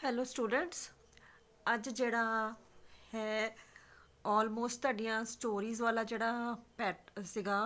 Hello students. ਅੱਜ ਜਿਹੜਾ ਹੈ ਆਲਮੋਸਟ ਤੁਹਾਡੀਆਂ ਸਟੋਰੀਜ਼ ਵਾਲਾ ਜਿਹੜਾ ਪੈਟ ਸੀਗਾ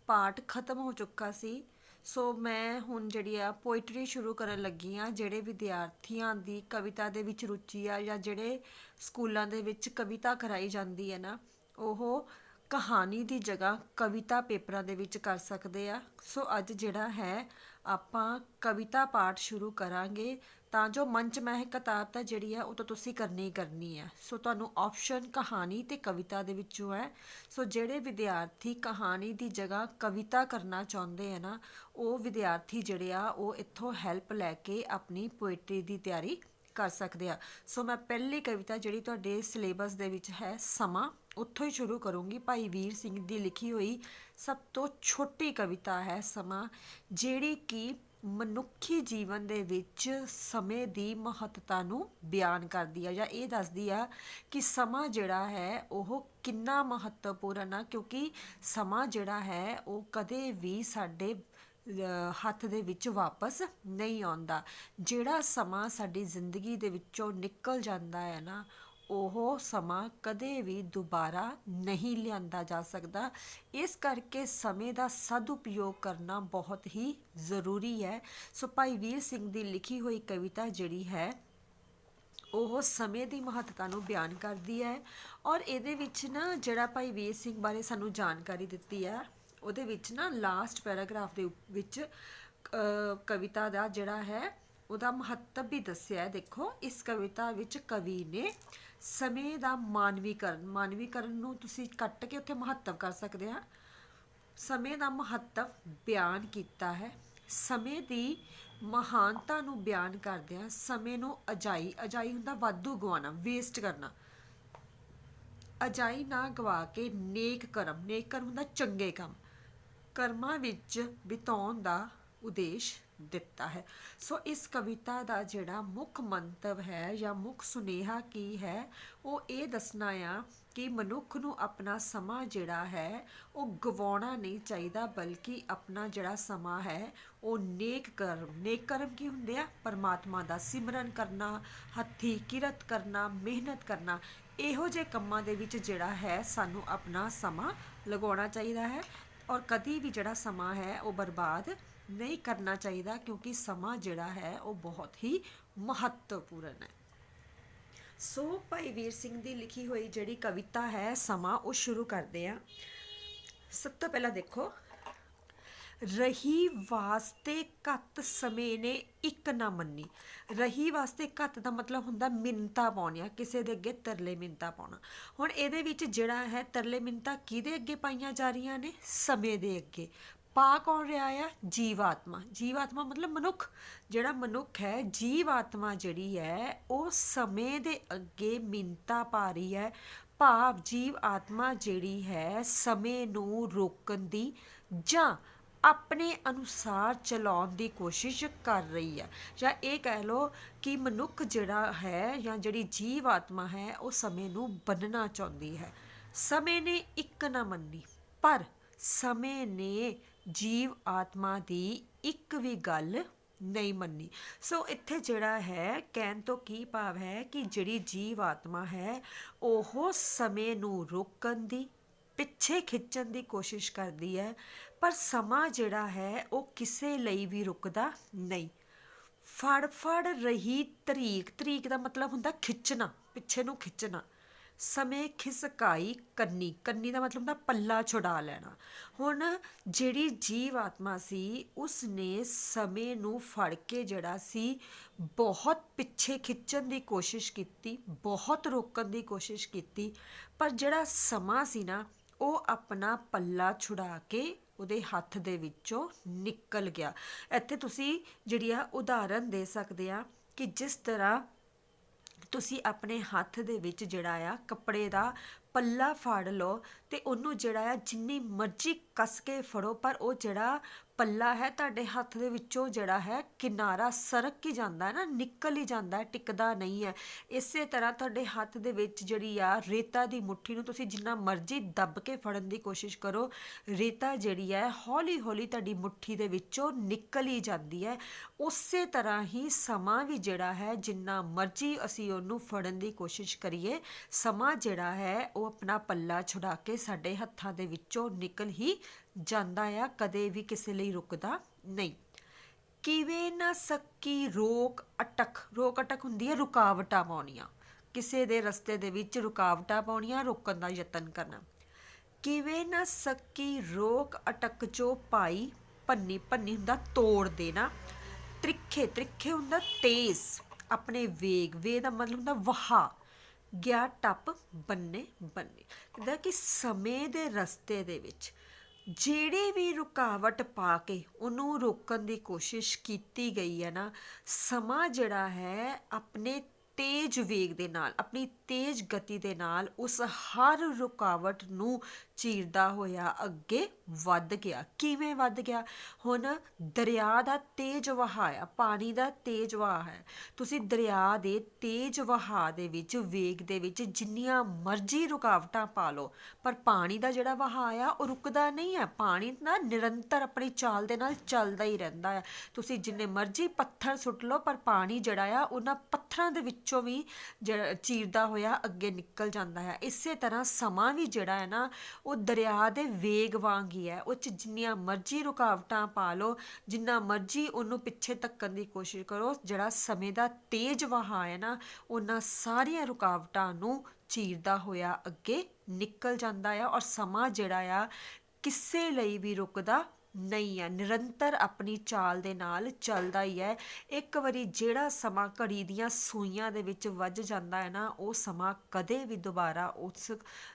ਪਾਰਟ ਖਤਮ ਹੋ ਚੁੱਕਾ ਸੀ। ਸੋ ਮੈਂ ਹੁਣ ਜਿਹੜੀ ਆ ਪੋਇਟਰੀ ਸ਼ੁਰੂ ਕਰਨ ਲੱਗੀ ਆ। ਜਿਹੜੇ ਵਿਦਿਆਰਥੀਆਂ ਦੀ ਕਵਿਤਾ ਦੇ ਵਿੱਚ ਰੁਚੀ ਆ ਜਾਂ ਜਿਹੜੇ ਸਕੂਲਾਂ ਦੇ ਵਿੱਚ ਕਵਿਤਾ ਕਰਾਈ ਜਾਂਦੀ ਹੈ ਨਾ, ਉਹ ਕਹਾਣੀ ਦੀ ਜਗ੍ਹਾ ਕਵਿਤਾ ਪੇਪਰਾਂ ਦੇ ਵਿੱਚ ਕਰ ਸਕਦੇ ਆ। ਸੋ ਅੱਜ ਜਿਹੜਾ ਹੈ ਆਪਾਂ ਕਵਿਤਾ ਪਾਠ ਸ਼ੁਰੂ ਕਰਾਂਗੇ ਤਾਂ ਜੋ ਮੰਚ ਮਹਿਕ ਕਿਤਾਬ ਤਾਂ ਜਿਹੜੀ ਆ ਉਹ ਤਾਂ ਤੁਸੀਂ ਕਰਨੀ ਹੀ ਕਰਨੀ ਹੈ। ਸੋ ਤੁਹਾਨੂੰ ਆਪਸ਼ਨ ਕਹਾਣੀ ਤੇ ਕਵਿਤਾ ਦੇ ਵਿੱਚੋਂ ਹੈ। ਸੋ ਜਿਹੜੇ ਵਿਦਿਆਰਥੀ ਕਹਾਣੀ ਦੀ ਜਗ੍ਹਾ ਕਵਿਤਾ ਕਰਨਾ ਚਾਹੁੰਦੇ ਆ ਨਾ, ਉਹ ਵਿਦਿਆਰਥੀ ਜਿਹੜੇ ਆ ਉਹ ਇੱਥੋਂ ਹੈਲਪ ਲੈ ਕੇ ਆਪਣੀ ਪੋਇਟਰੀ ਦੀ ਤਿਆਰੀ ਕਰ ਸਕਦੇ ਆ। ਸੋ ਮੈਂ ਪਹਿਲੀ ਕਵਿਤਾ ਜਿਹੜੀ ਤੁਹਾਡੇ ਸਿਲੇਬਸ ਦੇ ਵਿੱਚ ਹੈ ਸਮਾਂ, ਉੱਥੋਂ ਹੀ ਸ਼ੁਰੂ ਕਰੂੰਗੀ। ਭਾਈ ਵੀਰ ਸਿੰਘ ਦੀ ਲਿਖੀ ਹੋਈ ਸਭ ਤੋਂ ਛੋਟੀ ਕਵਿਤਾ ਹੈ ਸਮਾਂ, ਜਿਹੜੀ ਕਿ ਮਨੁੱਖੀ ਜੀਵਨ ਦੇ ਵਿੱਚ ਸਮੇਂ ਦੀ ਮਹੱਤਤਾ ਨੂੰ ਬਿਆਨ ਕਰਦੀ ਆ ਜਾਂ ਇਹ ਦੱਸਦੀ ਆ ਕਿ ਸਮਾਂ ਜਿਹੜਾ ਹੈ ਉਹ ਕਿੰਨਾ ਮਹੱਤਵਪੂਰਨ ਆ, ਕਿਉਂਕਿ ਸਮਾਂ ਜਿਹੜਾ ਹੈ ਉਹ ਕਦੇ ਵੀ ਸਾਡੇ ਹੱਥ ਦੇ ਵਿੱਚ ਵਾਪਸ ਨਹੀਂ ਆਉਂਦਾ। ਜਿਹੜਾ ਸਮਾਂ ਸਾਡੀ ਜ਼ਿੰਦਗੀ ਦੇ ਵਿੱਚੋਂ ਨਿਕਲ ਜਾਂਦਾ ਹੈ ਨਾ, ਉਹ ਸਮਾਂ ਕਦੇ ਵੀ ਦੁਬਾਰਾ ਨਹੀਂ ਲਿਆਂਦਾ ਜਾ ਸਕਦਾ। ਇਸ ਕਰਕੇ ਸਮੇਂ ਦਾ ਸਦਉਪਯੋਗ ਕਰਨਾ ਬਹੁਤ ਹੀ ਜ਼ਰੂਰੀ ਹੈ। ਸੋ ਭਾਈ ਵੀਰ ਸਿੰਘ ਦੀ ਲਿਖੀ ਹੋਈ ਕਵਿਤਾ ਜਿਹੜੀ ਹੈ ਉਹ ਸਮੇਂ ਦੀ ਮਹੱਤਤਾ ਨੂੰ ਬਿਆਨ ਕਰਦੀ ਹੈ। ਔਰ ਇਹਦੇ ਵਿੱਚ ਨਾ ਜਿਹੜਾ ਭਾਈ ਵੀਰ ਸਿੰਘ ਬਾਰੇ ਸਾਨੂੰ ਜਾਣਕਾਰੀ ਦਿੱਤੀ ਹੈ, ਉਹਦੇ ਵਿੱਚ ਨਾ ਲਾਸਟ ਪੈਰਾਗ੍ਰਾਫ ਦੇ ਵਿੱਚ ਕਵਿਤਾ ਦਾ ਜਿਹੜਾ ਹੈ ਉਹਦਾ ਮਹੱਤਵ ਵੀ ਦੱਸਿਆ ਹੈ। ਦੇਖੋ, ਇਸ ਕਵਿਤਾ ਵਿੱਚ ਕਵੀ ਨੇ ਸਮੇਂ ਦਾ ਮਾਨਵੀਕਰਨ ਨੂੰ ਤੁਸੀਂ ਕੱਟ ਕੇ ਉੱਥੇ ਮਹੱਤਵ ਕਰ ਸਕਦੇ ਆ। ਸਮੇਂ ਦਾ ਮਹੱਤਵ ਬਿਆਨ ਕੀਤਾ ਹੈ। ਸਮੇਂ ਦੀ ਮਹਾਨਤਾ ਨੂੰ ਬਿਆਨ ਕਰਦਿਆਂ ਸਮੇਂ ਨੂੰ ਅਜਾਈ ਹੁੰਦਾ ਵਾਧੂ ਗਵਾਉਣਾ, ਵੇਸਟ ਕਰਨਾ। ਅਜਾਈ ਨਾ ਗਵਾ ਕੇ ਨੇਕ ਕਰਮ ਹੁੰਦਾ ਚੰਗੇ ਕੰਮ, ਕਰਮਾਂ ਵਿੱਚ ਬਿਤਾਉਣ ਦਾ ਉਦੇਸ਼ ਦਿੱਤਾ ਹੈ। ਸੋ ਇਸ ਕਵਿਤਾ ਦਾ ਜਿਹੜਾ ਮੁੱਖ ਮੰਤਵ ਹੈ ਜਾਂ ਮੁੱਖ ਸੁਨੇਹਾ ਕੀ ਹੈ, ਉਹ ਇਹ ਦੱਸਣਾ ਆ ਕਿ ਮਨੁੱਖ ਨੂੰ ਆਪਣਾ ਸਮਾਂ ਜਿਹੜਾ ਹੈ ਉਹ ਗਵਾਉਣਾ ਨਹੀਂ ਚਾਹੀਦਾ, ਬਲਕਿ ਆਪਣਾ ਜਿਹੜਾ ਸਮਾਂ ਹੈ ਉਹ ਨੇਕ ਕਰਮ ਕੀ ਹੁੰਦੇ ਆ? ਪਰਮਾਤਮਾ ਦਾ ਸਿਮਰਨ ਕਰਨਾ, ਹੱਥੀਂ ਕਿਰਤ ਕਰਨਾ, ਮਿਹਨਤ ਕਰਨਾ, ਇਹੋ ਜਿਹੇ ਕੰਮਾਂ ਦੇ ਵਿੱਚ ਜਿਹੜਾ ਹੈ ਸਾਨੂੰ ਆਪਣਾ ਸਮਾਂ ਲਗਾਉਣਾ ਚਾਹੀਦਾ ਹੈ। ਔਰ ਕਦੀ ਵੀ ਜਿਹੜਾ ਸਮਾਂ ਹੈ ਉਹ ਬਰਬਾਦ ਨਹੀਂ ਕਰਨਾ ਚਾਹੀਦਾ, ਕਿਉਂਕਿ ਸਮਾਂ ਜਿਹੜਾ ਹੈ ਉਹ ਬਹੁਤ ਹੀ ਮਹੱਤਵਪੂਰਨ ਹੈ। ਸੋ ਭਾਈ ਵੀਰ ਸਿੰਘ ਦੀ ਲਿਖੀ ਹੋਈ ਜਿਹੜੀ ਕਵਿਤਾ ਹੈ ਸਮਾਂ, ਉਹ ਸ਼ੁਰੂ ਕਰਦੇ ਆ। ਸਭ ਤੋਂ ਪਹਿਲਾਂ ਦੇਖੋ, ਰਹੀ ਵਾਸਤੇ ਘੱਤ ਸਮੇਂ ਨੇ ਇੱਕ ਨਾ ਮੰਨੀ। ਰਹੀ ਵਾਸਤੇ ਘੱਤ ਦਾ ਮਤਲਬ ਹੁੰਦਾ ਮਿੰਨਤਾਂ ਪਾਉਣੀਆਂ, ਕਿਸੇ ਦੇ ਅੱਗੇ ਤਰਲੇ ਮਿੰਨਤਾਂ ਪਾਉਣਾ। ਹੁਣ ਇਹਦੇ ਵਿੱਚ ਜਿਹੜਾ ਹੈ ਤਰਲੇ ਮਿੰਨਤਾਂ ਕਿਹਦੇ ਅੱਗੇ ਪਾਈਆਂ ਜਾ ਰਹੀਆਂ ਨੇ? ਸਮੇਂ ਦੇ ਅੱਗੇ। ਪਾ ਕੌਣ ਰਿਹਾ ਆ? ਜੀਵਾਤਮਾ। ਜੀਵਾਤਮਾ ਮਤਲਬ ਮਨੁੱਖ। ਜਿਹੜਾ ਮਨੁੱਖ ਹੈ, ਜੀਵਾਤਮਾ ਜਿਹੜੀ ਹੈ ਉਹ ਸਮੇਂ ਦੇ ਅੱਗੇ ਮਿੰਨਤਾਂ ਪਾ ਰਹੀ ਹੈ। ਭਾਵ ਜੀਵ ਆਤਮਾ ਜਿਹੜੀ ਹੈ ਸਮੇਂ ਨੂੰ ਰੋਕਣ ਦੀ ਜਾਂ ਆਪਣੇ ਅਨੁਸਾਰ ਚਲਾਉਣ ਦੀ ਕੋਸ਼ਿਸ਼ ਕਰ ਰਹੀ ਹੈ। ਜਾਂ ਇਹ ਕਹਿ ਲਓ ਕਿ ਮਨੁੱਖ ਜਿਹੜਾ ਹੈ ਜਾਂ ਜਿਹੜੀ ਜੀਵ ਆਤਮਾ ਹੈ ਉਹ ਸਮੇਂ ਨੂੰ ਬੰਨ੍ਹਣਾ ਚਾਹੁੰਦੀ ਹੈ। ਸਮੇਂ ਨੇ ਇੱਕ ਨਾ ਮੰਨੀ, ਪਰ ਸਮੇਂ ਨੇ ਜੀਵ ਆਤਮਾ ਦੀ ਇੱਕ ਵੀ ਗੱਲ ਨਹੀਂ ਮੰਨੀ। ਸੋ ਇੱਥੇ ਜਿਹੜਾ ਹੈ ਕਹਿਣ ਤੋਂ ਕੀ ਭਾਵ ਹੈ ਕਿ ਜਿਹੜੀ ਜੀਵ ਆਤਮਾ ਹੈ ਉਹ ਸਮੇਂ ਨੂੰ ਰੋਕਣ ਦੀ, ਪਿੱਛੇ ਖਿੱਚਣ ਦੀ ਕੋਸ਼ਿਸ਼ ਕਰਦੀ ਹੈ, ਪਰ ਸਮਾਂ ਜਿਹੜਾ ਹੈ ਉਹ ਕਿਸੇ ਲਈ ਵੀ ਰੁਕਦਾ ਨਹੀਂ। ਫੜ ਰਹੀ ਤਰੀਕ ਦਾ ਮਤਲਬ ਹੁੰਦਾ ਖਿੱਚਣਾ, ਪਿੱਛੇ ਨੂੰ ਖਿੱਚਣਾ। ਸਮੇਂ ਖਿਸਕਾਈ ਕੰਨੀ ਦਾ ਮਤਲਬ ਹੁੰਦਾ ਪੱਲਾ ਛੁਡਾ ਲੈਣਾ। ਹੁਣ ਜਿਹੜੀ ਜੀਵ ਆਤਮਾ ਸੀ ਉਸਨੇ ਸਮੇਂ ਨੂੰ ਫੜ ਕੇ ਜਿਹੜਾ ਸੀ ਬਹੁਤ ਪਿੱਛੇ ਖਿੱਚਣ ਦੀ ਕੋਸ਼ਿਸ਼ ਕੀਤੀ, ਬਹੁਤ ਰੋਕਣ ਦੀ ਕੋਸ਼ਿਸ਼ ਕੀਤੀ, ਪਰ ਜਿਹੜਾ ਸਮਾਂ ਸੀ ਨਾ ਉਹ ਆਪਣਾ ਪੱਲਾ ਛੁਡਾ ਕੇ ਉਹਦੇ ਹੱਥ ਦੇ ਵਿੱਚੋਂ ਨਿਕਲ ਗਿਆ। ਇੱਥੇ ਤੁਸੀਂ ਜਿਹੜੀ ਆ ਉਦਾਹਰਨ ਦੇ ਸਕਦੇ ਆ ਕਿ ਜਿਸ ਤਰ੍ਹਾਂ ਤੁਸੀਂ ਆਪਣੇ ਹੱਥ ਦੇ ਵਿੱਚ ਜਿਹੜਾ ਆ ਕੱਪੜੇ ਦਾ ਪੱਲਾ ਫੜ ਲਓ ਤੇ ਉਹਨੂੰ ਜਿਹੜਾ ਆ ਜਿੰਨੀ ਮਰਜ਼ੀ ਕੱਸ ਕੇ ਫੜੋ, ਪਰ ਉਹ ਜਿਹੜਾ ਪੱਲਾ ਹੈ ਤੁਹਾਡੇ ਹੱਥ ਦੇ ਵਿੱਚੋਂ ਜਿਹੜਾ ਹੈ ਕਿਨਾਰਾ ਸਰਕ ਹੀ ਜਾਂਦਾ ਹੈ ਨਾ, ਨਿਕਲ ਹੀ ਜਾਂਦਾ ਹੈ, ਟਿਕਦਾ ਨਹੀਂ ਹੈ। ਇਸੇ ਤਰ੍ਹਾਂ ਤੁਹਾਡੇ ਹੱਥ ਦੇ ਵਿੱਚ ਜਿਹੜੀ ਆ ਰੇਤਾ ਦੀ ਮੁੱਠੀ ਨੂੰ ਤੁਸੀਂ ਜਿੰਨਾ ਮਰਜ਼ੀ ਦੱਬ ਕੇ ਫੜਨ ਦੀ ਕੋਸ਼ਿਸ਼ ਕਰੋ, ਰੇਤਾ ਜਿਹੜੀ ਹੈ ਹੌਲੀ ਹੌਲੀ ਤੁਹਾਡੀ ਮੁੱਠੀ ਦੇ ਵਿੱਚੋਂ ਨਿਕਲ ਹੀ ਜਾਂਦੀ ਹੈ। ਉਸੇ ਤਰ੍ਹਾਂ ਹੀ ਸਮਾਂ ਵੀ ਜਿਹੜਾ ਹੈ ਜਿੰਨਾ ਮਰਜ਼ੀ ਅਸੀਂ ਉਹਨੂੰ ਫੜਨ ਦੀ ਕੋਸ਼ਿਸ਼ ਕਰੀਏ, ਸਮਾਂ ਜਿਹੜਾ ਹੈ ਉਹ ਆਪਣਾ ਪੱਲਾ ਛੁਡਾ ਕੇ ਸਾਡੇ ਹੱਥਾਂ ਦੇ ਵਿੱਚੋਂ ਨਿਕਲ ਹੀ ਜਾਂਦਾ ਆ, ਕਦੇ ਵੀ ਕਿਸੇ ਲਈ ਰੁਕਦਾ ਨਹੀਂ। ਕਿਵੇਂ ਨਾ ਸਕੀ ਰੋਕ ਅਟਕ, ਰੋਕ ਅਟਕ ਹੁੰਦੀ ਹੈ ਰੁਕਾਵਟਾਂ ਪਾਉਣੀਆਂ, ਕਿਸੇ ਦੇ ਰਸਤੇ ਦੇ ਵਿੱਚ ਰੁਕਾਵਟਾਂ ਪਾਉਣੀਆਂ, ਰੋਕਣ ਦਾ ਯਤਨ ਕਰਨਾ। ਕਿਵੇਂ ਨਾ ਸਕੀ ਰੋਕ ਅਟਕ ਜੋ ਪਾਈ, ਭੰਨੀ ਭੰਨੀ ਹੁੰਦਾ ਤੋੜ ਦੇਣਾ, ਤ੍ਰਿਖੇ ਤ੍ਰਿਖੇ ਹੁੰਦਾ ਤੇਜ਼, ਆਪਣੇ ਵੇਗ, ਵੇ ਦਾ ਮਤਲਬ ਹੁੰਦਾ ਵਹਾ, ਗਿਆ ਟੱਪ ਬੰਨੇ ਬੰਨੇ। ਕਹਿੰਦਾ ਕਿ ਸਮੇਂ ਦੇ ਰਸਤੇ ਦੇ ਵਿੱਚ ਜਿਹੜੀ ਵੀ ਰੁਕਾਵਟ ਪਾ ਕੇ ਉਹਨੂੰ ਰੋਕਣ ਦੀ ਕੋਸ਼ਿਸ਼ ਕੀਤੀ ਗਈ ਹੈ ਨਾ, ਸਮਾਂ ਜਿਹੜਾ ਹੈ ਆਪਣੇ ਤੇਜ਼ ਵੇਗ ਦੇ ਨਾਲ, ਆਪਣੀ ਤੇਜ਼ ਗਤੀ ਦੇ ਨਾਲ ਉਸ ਹਰ ਰੁਕਾਵਟ ਨੂੰ ਚੀਰਦਾ ਹੋਇਆ ਅੱਗੇ ਵੱਧ ਗਿਆ। ਕਿਵੇਂ ਵੱਧ ਗਿਆ? ਹੁਣ ਦਰਿਆ ਦਾ ਤੇਜ਼ ਵਹਾਅ ਆ, ਪਾਣੀ ਦਾ ਤੇਜ਼ ਵਹਾਅ ਹੈ, ਤੁਸੀਂ ਦਰਿਆ ਦੇ ਤੇਜ਼ ਵਹਾਅ ਦੇ ਵਿੱਚ, ਵੇਗ ਦੇ ਵਿੱਚ ਜਿੰਨੀਆਂ ਮਰਜ਼ੀ ਰੁਕਾਵਟਾਂ ਪਾ ਲਓ, ਪਰ ਪਾਣੀ ਦਾ ਜਿਹੜਾ ਵਹਾਅ ਆ ਉਹ ਰੁਕਦਾ ਨਹੀਂ ਹੈ। ਪਾਣੀ ਨਾ ਨਿਰੰਤਰ ਆਪਣੀ ਚਾਲ ਦੇ ਨਾਲ ਚੱਲਦਾ ਹੀ ਰਹਿੰਦਾ ਹੈ। ਤੁਸੀਂ ਜਿੰਨੇ ਮਰਜ਼ੀ ਪੱਥਰ ਸੁੱਟ ਲਓ, ਪਰ ਪਾਣੀ ਜਿਹੜਾ ਆ ਉਹਨਾਂ ਪੱਥਰਾਂ ਦੇ ਵਿੱਚੋਂ ਵੀ ਚੀਰਦਾ ਹੋਇਆ ਅੱਗੇ ਨਿਕਲ ਜਾਂਦਾ ਹੈ। ਇਸੇ ਤਰ੍ਹਾਂ ਸਮਾਂ ਵੀ ਜਿਹੜਾ ਹੈ ਨਾ ਉਹ ਦਰਿਆ ਦੇ ਵੇਗ ਵਾਂਗ ਹੀ ਹੈ, ਉਹ 'ਚ ਜਿੰਨੀਆਂ ਮਰਜ਼ੀ ਰੁਕਾਵਟਾਂ ਪਾ ਲਓ, ਜਿੰਨਾ ਮਰਜ਼ੀ ਉਹਨੂੰ ਪਿੱਛੇ ਧੱਕਣ ਦੀ ਕੋਸ਼ਿਸ਼ ਕਰੋ, ਜਿਹੜਾ ਸਮੇਂ ਦਾ ਤੇਜ਼ ਵਹਾਅ ਹੈ ਨਾ ਉਹਨਾਂ ਸਾਰੀਆਂ ਰੁਕਾਵਟਾਂ ਨੂੰ ਚੀਰਦਾ ਹੋਇਆ ਅੱਗੇ ਨਿਕਲ ਜਾਂਦਾ ਆ। ਔਰ ਸਮਾਂ ਜਿਹੜਾ ਆ ਕਿਸੇ ਲਈ ਵੀ ਰੁਕਦਾ ਨਹੀਂ ਹੈ, ਨਿਰੰਤਰ ਆਪਣੀ ਚਾਲ ਦੇ ਨਾਲ ਚੱਲਦਾ ਹੀ ਹੈ। ਇੱਕ ਵਾਰੀ ਜਿਹੜਾ ਸਮਾਂ ਘੜੀ ਦੀਆਂ ਸੂਈਆਂ ਦੇ ਵਿੱਚ ਵੱਜ ਜਾਂਦਾ ਹੈ ਨਾ, ਉਹ ਸਮਾਂ ਕਦੇ ਵੀ ਦੁਬਾਰਾ ਉਸ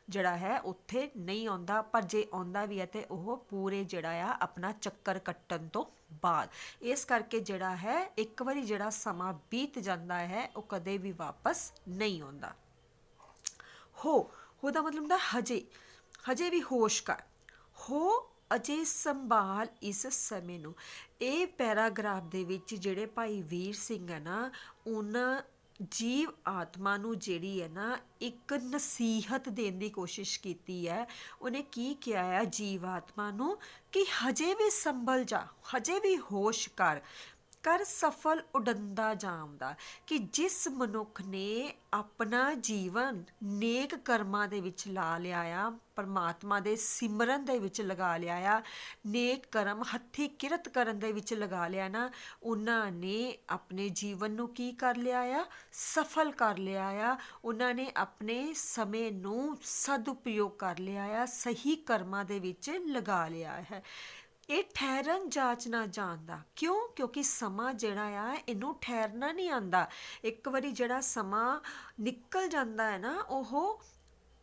ਜਿਹੜਾ ਹੈ ਉੱਥੇ ਨਹੀਂ ਆਉਂਦਾ, ਪਰ ਜੇ ਆਉਂਦਾ ਵੀ ਹੈ ਤੇ ਉਹ ਪੂਰੇ ਜਿਹੜਾ ਆ ਆਪਣਾ ਚੱਕਰ ਕੱਟਣ ਤੋਂ ਬਾਅਦ। ਇਸ ਕਰਕੇ ਜਿਹੜਾ ਹੈ ਇੱਕ ਵਾਰੀ ਜਿਹੜਾ ਸਮਾਂ ਬੀਤ ਜਾਂਦਾ ਹੈ ਉਹ ਕਦੇ ਵੀ ਵਾਪਸ ਨਹੀਂ ਆਉਂਦਾ। ਹੋ ਦਾ ਮਤਲਬ ਹੁੰਦਾ ਹਜੇ, ਹਜੇ ਵੀ ਹੋਸ਼ ਕਰ, ਹੋ ਅਜੇ ਸੰਭਾਲ ਇਸ ਸਮੇਂ ਨੂੰ। ਇਹ ਪੈਰਾਗ੍ਰਾਫ ਦੇ ਵਿੱਚ ਜਿਹੜੇ ਭਾਈ ਵੀਰ ਸਿੰਘ ਹੈ ਨਾ, ਉਹਨਾਂ ਜੀਵ ਆਤਮਾ ਨੂੰ ਜਿਹੜੀ ਹੈ ਨਾ ਇੱਕ ਨਸੀਹਤ ਦੇਣ ਦੀ ਕੋਸ਼ਿਸ਼ ਕੀਤੀ ਹੈ। ਉਹਨੇ ਕੀ ਕਿਹਾ ਹੈ ਜੀਵ ਆਤਮਾ ਨੂੰ ਕਿ ਹਜੇ ਵੀ ਸੰਭਲ ਜਾ, ਹਜੇ ਵੀ ਹੋਸ਼ ਕਰ ਸਫਲ ਉਡੰਦਾ ਜਾਮਦਾ। ਕਿ ਜਿਸ ਮਨੁੱਖ ਨੇ ਆਪਣਾ ਜੀਵਨ ਨੇਕ ਕਰਮਾਂ ਦੇ ਵਿੱਚ ਲਾ ਲਿਆ ਆ, ਪਰਮਾਤਮਾ ਦੇ ਸਿਮਰਨ ਦੇ ਵਿੱਚ ਲਗਾ ਲਿਆ ਆ, ਨੇਕ ਕਰਮ ਹੱਥੀਂ ਕਿਰਤ ਕਰਨ ਦੇ ਵਿੱਚ ਲਗਾ ਲਿਆ ਨਾ, ਉਹਨਾਂ ਨੇ ਆਪਣੇ ਜੀਵਨ ਨੂੰ ਕੀ ਕਰ ਲਿਆ ਆ? ਸਫਲ ਕਰ ਲਿਆ ਆ। ਉਹਨਾਂ ਨੇ ਆਪਣੇ ਸਮੇਂ ਨੂੰ ਸਦਉਪਯੋਗ ਕਰ ਲਿਆ ਆ, ਸਹੀ ਕਰਮਾਂ ਦੇ ਵਿੱਚ ਲਗਾ ਲਿਆ ਹੈ। ਇਹ ਠਹਿਰਨ ਜਾਚ ਨਾ ਜਾਣਦਾ। ਕਿਉਂ? ਕਿਉਂਕਿ ਸਮਾਂ ਜਿਹੜਾ ਆ ਇਹਨੂੰ ਠਹਿਰਨਾ ਨਹੀਂ ਆਉਂਦਾ। ਇੱਕ ਵਾਰੀ ਜਿਹੜਾ ਸਮਾਂ ਨਿਕਲ ਜਾਂਦਾ ਹੈ ਨਾ ਉਹ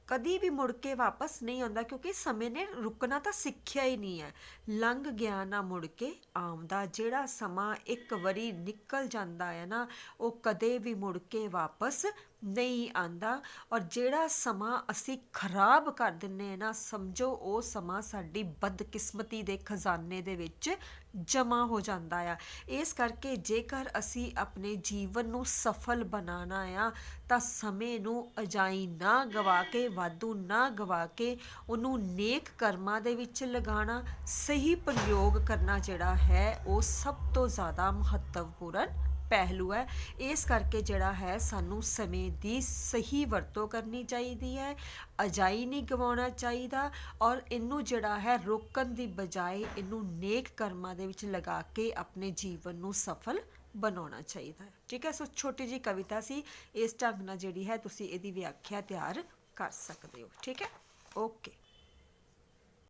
ਕਦੀ ਵੀ ਮੁੜ ਕੇ ਵਾਪਸ ਨਹੀਂ ਆਉਂਦਾ, ਕਿਉਂਕਿ ਸਮੇਂ ਨੇ ਰੁਕਣਾ ਤਾਂ ਸਿੱਖਿਆ ਹੀ ਨਹੀਂ ਹੈ। ਲੰਘ ਗਿਆ ਨਾ ਮੁੜ ਕੇ ਆਉਂਦਾ। ਜਿਹੜਾ ਸਮਾਂ ਇੱਕ ਵਾਰੀ ਨਿਕਲ ਜਾਂਦਾ ਹੈ ਨਾ ਉਹ ਕਦੇ ਵੀ ਮੁੜ ਕੇ ਵਾਪਸ ਨਹੀਂ ਆਉਂਦਾ। ਔਰ ਜਿਹੜਾ ਸਮਾਂ ਅਸੀਂ ਖਰਾਬ ਕਰ ਦਿੰਦੇ ਹਾਂ ਨਾ, ਸਮਝੋ ਉਹ ਸਮਾਂ ਸਾਡੀ ਬਦਕਿਸਮਤੀ ਦੇ ਖਜ਼ਾਨੇ ਦੇ ਵਿੱਚ ਜਮ੍ਹਾਂ ਹੋ ਜਾਂਦਾ ਆ। ਇਸ ਕਰਕੇ ਜੇਕਰ ਅਸੀਂ ਆਪਣੇ ਜੀਵਨ ਨੂੰ ਸਫਲ ਬਣਾਉਣਾ ਆ ਤਾਂ ਸਮੇਂ ਨੂੰ ਅਜਾਈਂ ਨਾ ਗਵਾ ਕੇ, ਵਾਧੂ ਨਾ ਗਵਾ ਕੇ ਉਹਨੂੰ ਨੇਕ ਕਰਮਾਂ ਦੇ ਵਿੱਚ ਲਗਾਉਣਾ, ਸਹੀ ਪ੍ਰਯੋਗ ਕਰਨਾ ਜਿਹੜਾ ਹੈ ਉਹ ਸਭ ਤੋਂ ਜ਼ਿਆਦਾ ਮਹੱਤਵਪੂਰਨ ਪਹਿਲੂ ਹੈ। ਇਸ ਕਰਕੇ ਜਿਹੜਾ ਹੈ ਸਾਨੂੰ ਸਮੇਂ ਦੀ ਸਹੀ ਵਰਤੋਂ ਕਰਨੀ ਚਾਹੀਦੀ ਹੈ, ਅਜਾਈਂ ਨਹੀਂ ਗਵਾਉਣਾ ਚਾਹੀਦਾ। ਔਰ ਇਹਨੂੰ ਜਿਹੜਾ ਹੈ ਰੋਕਣ ਦੀ ਬਜਾਏ ਇਹਨੂੰ ਨੇਕ ਕਰਮਾਂ ਦੇ ਵਿੱਚ ਲਗਾ ਕੇ ਆਪਣੇ ਜੀਵਨ ਨੂੰ ਸਫਲ ਬਣਾਉਣਾ ਚਾਹੀਦਾ ਹੈ। ਠੀਕ ਹੈ, ਸੋ ਛੋਟੀ ਜਿਹੀ ਕਵਿਤਾ ਸੀ, ਇਸ ਢੰਗ ਨਾਲ ਜਿਹੜੀ ਹੈ ਤੁਸੀਂ ਇਹਦੀ ਵਿਆਖਿਆ ਤਿਆਰ ਕਰ ਸਕਦੇ ਹੋ। ਠੀਕ ਹੈ, ਓਕੇ।